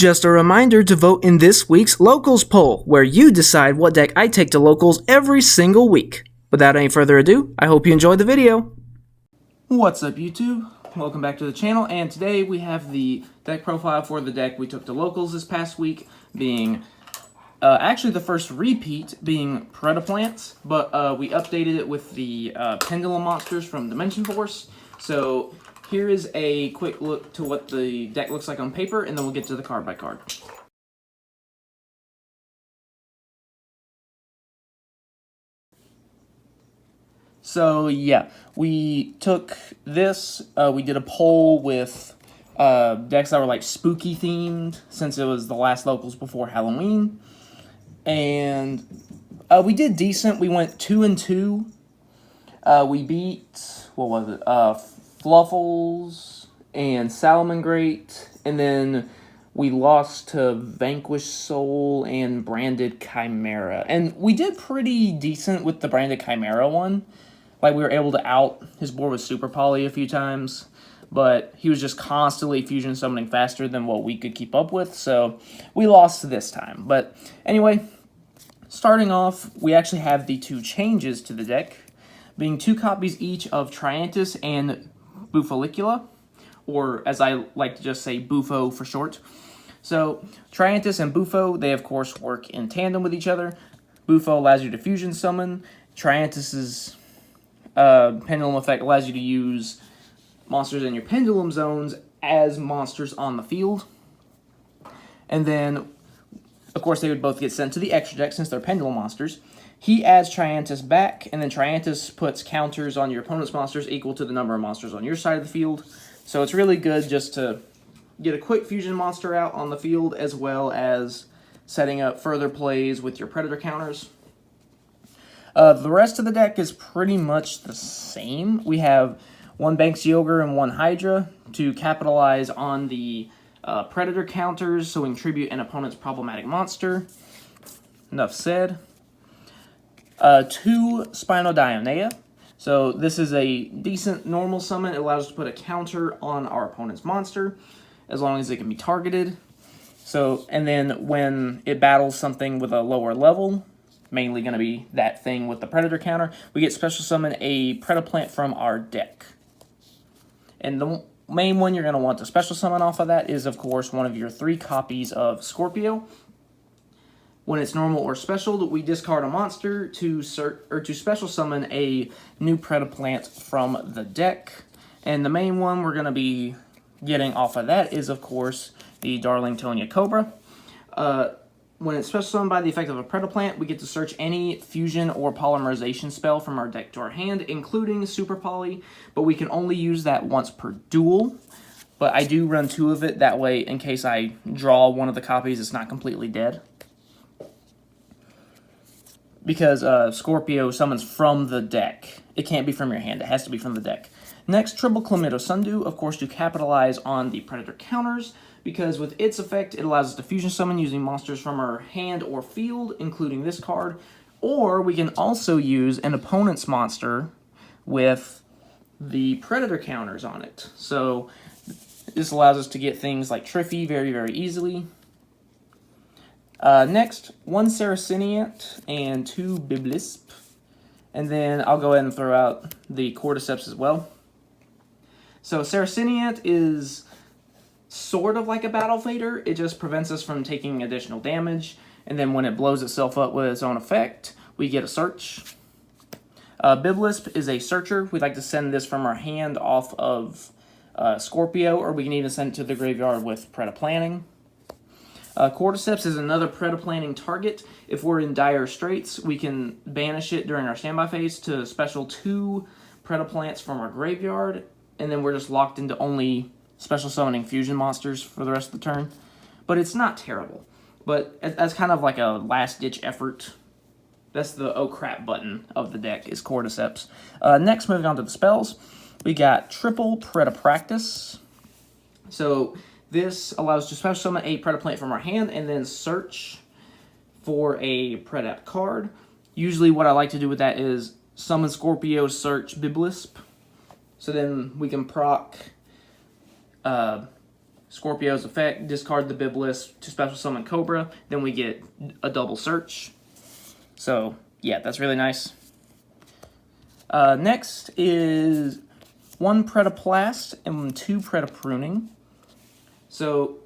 Just a reminder to vote in this week's Locals poll, where you decide what deck I take to Locals every single week. Without any further ado, I hope you enjoyed the video. What's up, YouTube? Welcome back to the channel, and today we have the deck profile for the deck we took to Locals this past week, being actually the first repeat being Predaplant, but we updated it with the Pendulum monsters from Dimension Force. So here is a quick look to what the deck looks like on paper, and then we'll get to the card by card. So yeah, we took this, we did a poll with decks that were like spooky themed, since it was the last Locals before Halloween. And we did decent. We went 2-2. We beat, what was it, Fluffles and Salamangreat, and then we lost to Vanquished Soul and Branded Chimera. And we did pretty decent with the Branded Chimera one. Like, we were able to out his board with Super Poly a few times, but he was just constantly fusion summoning faster than what we could keep up with, so we lost this time. But anyway, starting off, we actually have the two changes to the deck, being 2 copies each of Triantis and Bufolicula, or as I like to just say, Bufo for short. So, Triantis and Bufo, they of course work in tandem with each other. Bufo allows you to fusion summon. Triantis's Pendulum effect allows you to use monsters in your Pendulum zones as monsters on the field. And then, of course, they would both get sent to the extra deck since they're Pendulum monsters. He adds Triantis back, and then Triantis puts counters on your opponent's monsters equal to the number of monsters on your side of the field. So it's really good just to get a quick fusion monster out on the field, as well as setting up further plays with your Predator counters. The rest of the deck is pretty much the same. We have 1 Banks Ogre and 1 Hydra to capitalize on the Predator counters, so we can tribute an opponent's problematic monster. Enough said. 2 Spinodionea. So this is a decent normal summon. It allows us to put a counter on our opponent's monster, as long as it can be targeted. So, and then when it battles something with a lower level, mainly going to be that thing with the Predator counter, we get special summon a Predaplant from our deck. And the main one you're going to want to special summon off of that is, of course, one of your 3 copies of Scorpio. When it's normal or special, we discard a monster to special summon a new Predaplant from the deck. And the main one we're going to be getting off of that is, of course, the Darlingtonia Cobra. When it's special summoned by the effect of a Predaplant, we get to search any fusion or polymerization spell from our deck to our hand, including Super Poly, but we can only use that once per duel. But I do run 2 of it, that way in case I draw one of the copies, it's not completely dead. Because Scorpio summons from the deck. It can't be from your hand, it has to be from the deck. Next, Triple Chlamydo Sundew, of course, to capitalize on the Predator counters, because with its effect, it allows us to fusion summon using monsters from our hand or field, including this card, or we can also use an opponent's monster with the Predator counters on it. So this allows us to get things like Triffy very, very easily. Next, 1 Saraceniant and 2 Biblisp, and then I'll go ahead and throw out the Cordyceps as well. So Saraceniant is sort of like a Battle Fader. It just prevents us from taking additional damage, and then when it blows itself up with its own effect, we get a search. Biblisp is a searcher. We'd like to send this from our hand off of Scorpio, or we can even send it to the graveyard with Predaplanting. Cordyceps is another Predaplanting target. If we're in dire straits, we can banish it during our standby phase to special 2 Predaplants from our graveyard, and then we're just locked into only special summoning fusion monsters for the rest of the turn. But it's not terrible. But that's kind of like a last-ditch effort. That's the oh crap button of the deck, is Cordyceps. Next, moving on to the spells, we got Triple Predapractice. So this allows us to special summon a Predaplant from our hand and then search for a Predap card. Usually what I like to do with that is summon Scorpio, search Biblisp. So then we can proc Scorpio's effect, discard the Biblis to special summon Cobra, then we get a double search. So, yeah, that's really nice. Next is 1 Predaplast and 2 Predapruning. So,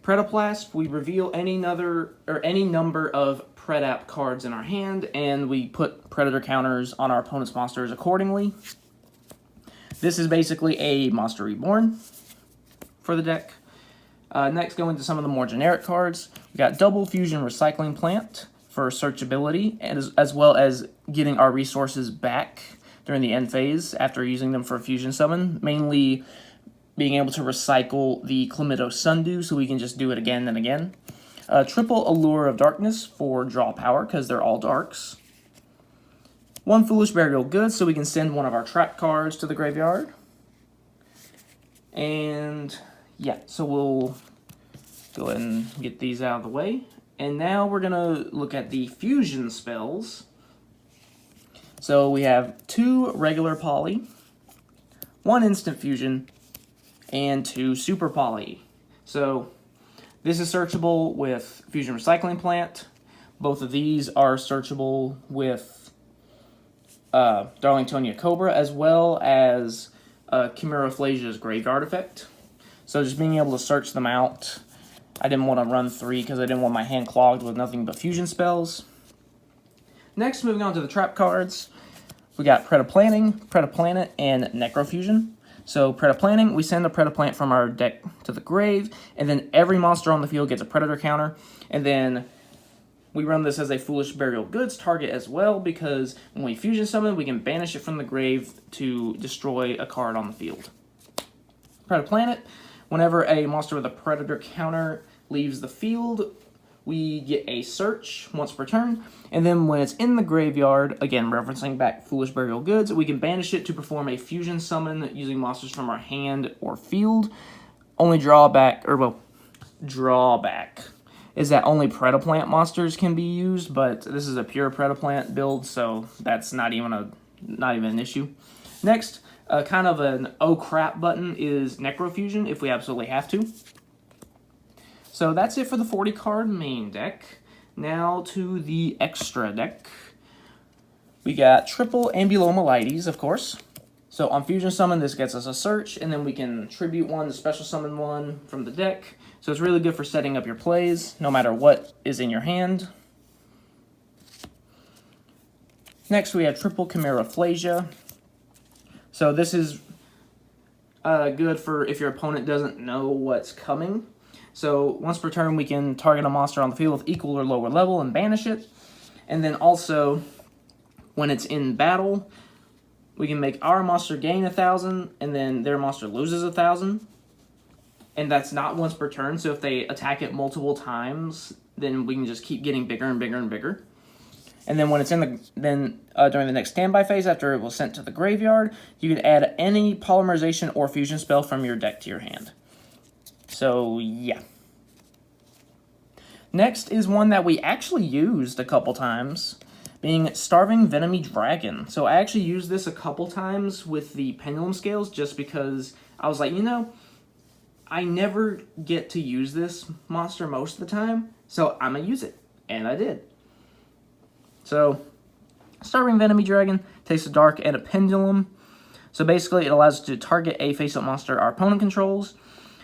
Predaplast, we reveal any number of Predap cards in our hand, and we put Predator counters on our opponent's monsters accordingly. This is basically a Monster Reborn for the deck. Next, going to some of the more generic cards. We got Double Fusion Recycling Plant for searchability, as well as getting our resources back during the end phase after using them for a fusion summon. Mainly being able to recycle the Chlamydo Sundew so we can just do it again and again. Triple Allure of Darkness for draw power, because they're all darks. 1 Foolish Burial Goods so we can send one of our trap cards to the graveyard. And yeah, so we'll go ahead and get these out of the way. And now we're going to look at the fusion spells. So we have 2 regular poly, 1 instant fusion, and 2 super poly. So this is searchable with Fusion Recycling Plant. Both of these are searchable with Darlingtonia Cobra, as well as Chimera Phlasia's Graveyard Effect. So just being able to search them out. I didn't want to run 3 because I didn't want my hand clogged with nothing but fusion spells. Next, moving on to the trap cards, we got Predaplant, and Necrofusion. So Predaplanting, we send a Predaplant from our deck to the grave, and then every monster on the field gets a Predator counter, and then we run this as a Foolish Burial Goods target as well, because when we fusion summon, we can banish it from the grave to destroy a card on the field. Predaplant, whenever a monster with a Predator counter leaves the field, we get a search once per turn, and then when it's in the graveyard, again referencing back Foolish Burial Goods, we can banish it to perform a fusion summon using monsters from our hand or field. Only drawback is that only Predaplant monsters can be used, but this is a pure Predaplant build, so that's not even an issue. Next, kind of an oh crap button is Necrofusion if we absolutely have to. So that's it for the 40 card main deck. Now to the extra deck. We got triple Ambulomalites, of course. So on Fusion Summon, this gets us a search, and then we can tribute 1 to special summon 1 from the deck. So it's really good for setting up your plays, no matter what is in your hand. Next, we have triple Chimera Phlasia. So this is good for if your opponent doesn't know what's coming. So once per turn, we can target a monster on the field with equal or lower level and banish it. And then also, when it's in battle, we can make our monster gain 1,000, and then their monster loses 1,000. And that's not once per turn, so if they attack it multiple times, then we can just keep getting bigger and bigger and bigger. And then when it's in during the next standby phase, after it was sent to the graveyard, you can add any polymerization or fusion spell from your deck to your hand. So, yeah. Next is one that we actually used a couple times, being Starving Venomy Dragon. So I actually used this a couple times with the Pendulum Scales just because I was like, I never get to use this monster most of the time, so I'm going to use it. And I did. So, Starving Venomy Dragon takes a Dark and a Pendulum. So basically, it allows us to target a face-up monster our opponent controls.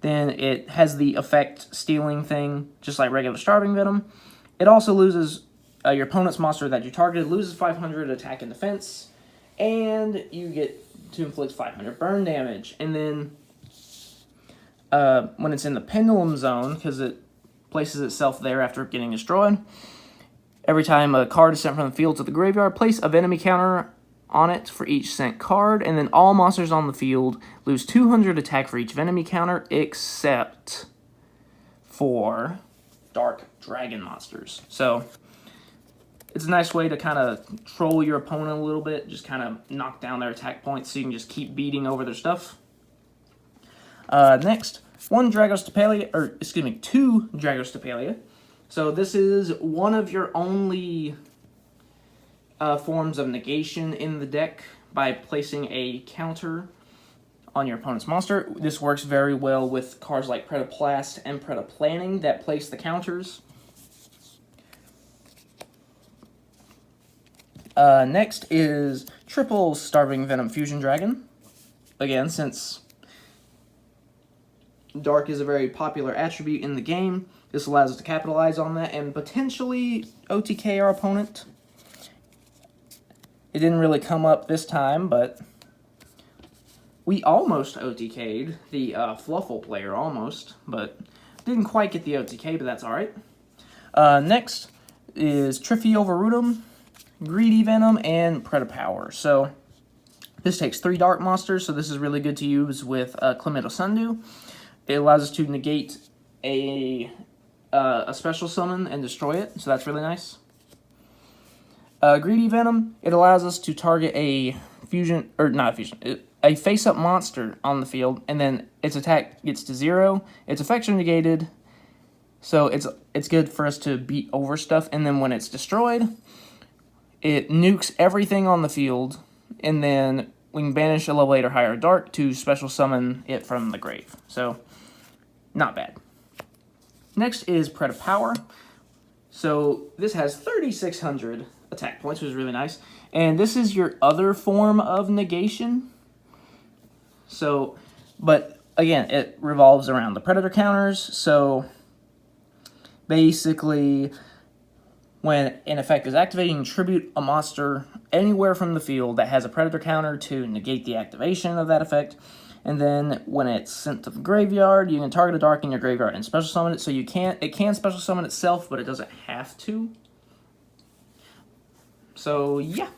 Then it has the effect stealing thing, just like regular Starving Venom. It also loses your opponent's monster that you targeted, loses 500 attack and defense, and you get to inflict 500 burn damage. And then when it's in the Pendulum Zone, because it places itself there after getting destroyed, every time a card is sent from the field to the graveyard, place a Venomy counter on it for each sent card, and then all monsters on the field lose 200 attack for each Venomy counter, except for Dark Dragon monsters. So, it's a nice way to kind of troll your opponent a little bit, just kind of knock down their attack points so you can just keep beating over their stuff. Next, two Dragostapelia. So this is one of your only forms of negation in the deck by placing a counter on your opponent's monster. This works very well with cards like Predaplant and Predaplanting that place the counters. Next is triple Starving Venom Fusion Dragon. Again, since Dark is a very popular attribute in the game, this allows us to capitalize on that and potentially OTK our opponent. It didn't really come up this time, but we almost OTK'd the Fluffle player, almost, but didn't quite get the OTK, but that's alright. Next is Triffiovarutum, Greedy Venom, and Predapower. So this takes 3 Dark monsters, so this is really good to use with Clemente Sundew. It allows us to negate a special summon and destroy it, so that's really nice. Greedy Venom, it allows us to target a fusion, or not a fusion, a face-up monster on the field, and then its attack gets to 0, its effects are negated, so it's good for us to beat over stuff, and then when it's destroyed, it nukes everything on the field, and then we can banish a level 8 or higher Dark to special summon it from the grave. So, not bad. Next is Predapower. So, this has 3,600 attack points, which is really nice. And this is your other form of negation. So, but again, it revolves around the Predator counters. So, basically, when an effect is activated, you can tribute a monster anywhere from the field that has a Predator counter to negate the activation of that effect. And then when it's sent to the graveyard, you can target a Dark in your graveyard and special summon it. So it can special summon itself, but it doesn't have to. So yeah,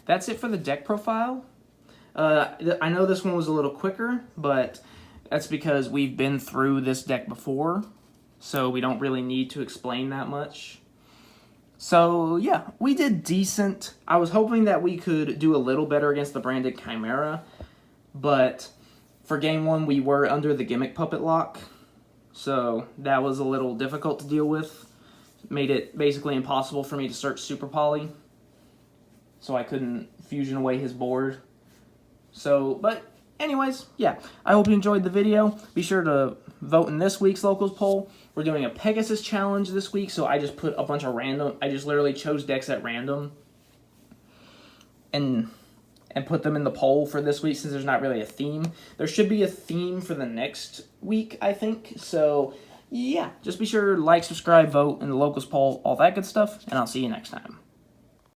that's it for the deck profile. I know this one was a little quicker, but that's because we've been through this deck before, so we don't really need to explain that much. So yeah, we did decent. I was hoping that we could do a little better against the Branded Chimera, but for game 1 we were under the Gimmick Puppet lock, so that was a little difficult to deal with. Made it basically impossible for me to search Super Poly, so I couldn't fusion away his board. So, but anyways, yeah, I hope you enjoyed the video. Be sure to vote in this week's Locals poll. We're doing a Pegasus challenge this week, so I just put a bunch of random, I just literally chose decks at random and put them in the poll for this week since there's not really a theme. There should be a theme for the next week, I think. So, yeah, just be sure to like, subscribe, vote in the Locals poll, all that good stuff, and I'll see you next time.